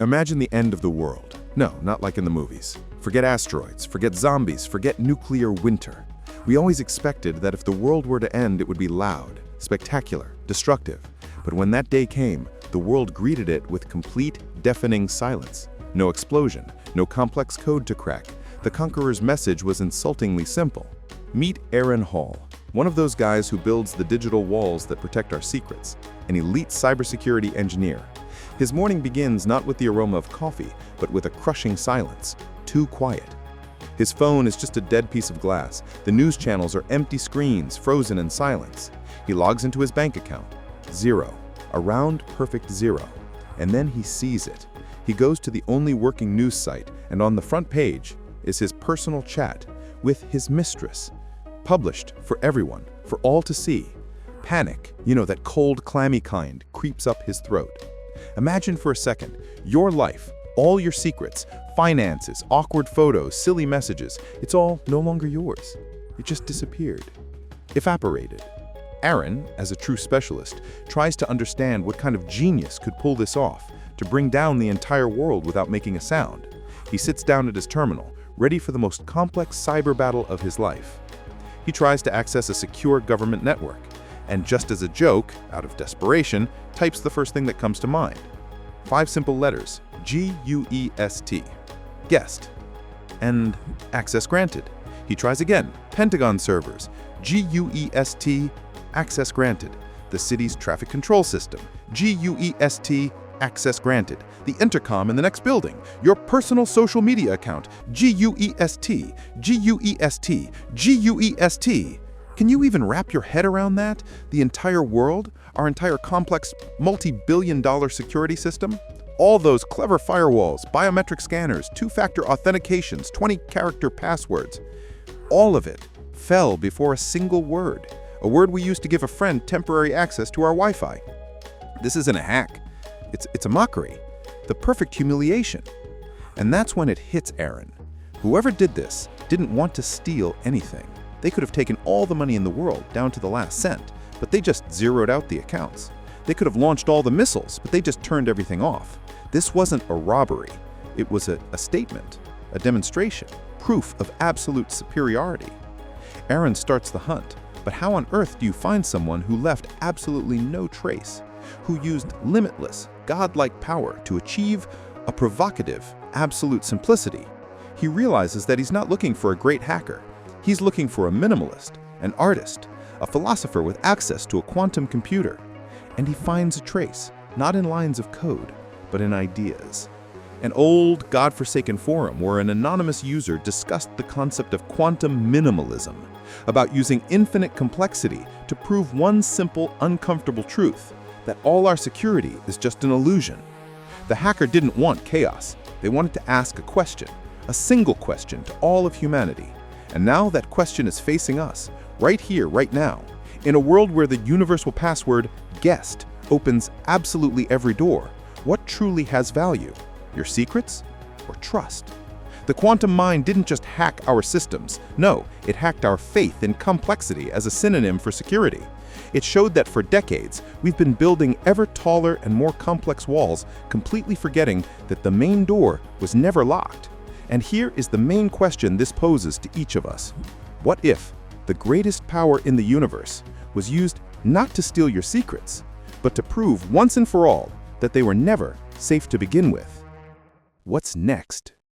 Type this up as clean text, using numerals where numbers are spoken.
Imagine the end of the world. No, not like in the movies. Forget asteroids, forget zombies, forget nuclear winter. We always expected that if the world were to end, it would be loud, spectacular, destructive. But when that day came, the world greeted it with complete, deafening silence. No explosion, no complex code to crack. The conqueror's message was insultingly simple. Meet Aaron Hall, one of those guys who builds the digital walls that protect our secrets, an elite cybersecurity engineer. His morning begins not with the aroma of coffee, but with a crushing silence. Too quiet. His phone is just a dead piece of glass. The news channels are empty screens, frozen in silence. He logs into his bank account. Zero. A round, perfect zero. And then he sees it. He goes to the only working news site, and on the front page is his personal chat with his mistress. Published for everyone, for all to see. Panic, that cold, clammy kind, creeps up his throat. Imagine for a second, your life, all your secrets, finances, awkward photos, silly messages, it's all no longer yours. It just disappeared. Evaporated. Aaron, as a true specialist, tries to understand what kind of genius could pull this off, to bring down the entire world without making a sound. He sits down at his terminal, ready for the most complex cyber battle of his life. He tries to access a secure government network, and just as a joke, out of desperation, types the first thing that comes to mind. 5 simple letters, G-U-E-S-T. Guessed. And access granted. He tries again, Pentagon servers, G-U-E-S-T, access granted. The city's traffic control system, G-U-E-S-T, access granted. The intercom in the next building, your personal social media account, G-U-E-S-T, G-U-E-S-T, G-U-E-S-T. Can you even wrap your head around that? The entire world? Our entire complex, multi-billion-dollar security system? All those clever firewalls, biometric scanners, 2-factor authentications, 20-character passwords. All of it fell before a single word. A word we used to give a friend temporary access to our Wi-Fi. This isn't a hack. It's a mockery. The perfect humiliation. And that's when it hits Aaron. Whoever did this didn't want to steal anything. They could have taken all the money in the world, down to the last cent, but they just zeroed out the accounts. They could have launched all the missiles, but they just turned everything off. This wasn't a robbery. It was a statement, a demonstration, proof of absolute superiority. Aaron starts the hunt, but how on earth do you find someone who left absolutely no trace, who used limitless, godlike power to achieve a provocative, absolute simplicity? He realizes that he's not looking for a great hacker. He's looking for a minimalist, an artist, a philosopher with access to a quantum computer. And he finds a trace, not in lines of code, but in ideas. An old, godforsaken forum where an anonymous user discussed the concept of quantum minimalism, about using infinite complexity to prove one simple, uncomfortable truth, that all our security is just an illusion. The hacker didn't want chaos. They wanted to ask a question, a single question to all of humanity. And now that question is facing us, right here, right now, in a world where the universal password, guessed, opens absolutely every door. What truly has value? Your secrets or trust? The quantum mind didn't just hack our systems. No, it hacked our faith in complexity as a synonym for security. It showed that for decades, we've been building ever taller and more complex walls, completely forgetting that the main door was never locked. And here is the main question this poses to each of us. What if the greatest power in the universe was used not to steal your secrets, but to prove once and for all that they were never safe to begin with? What's next?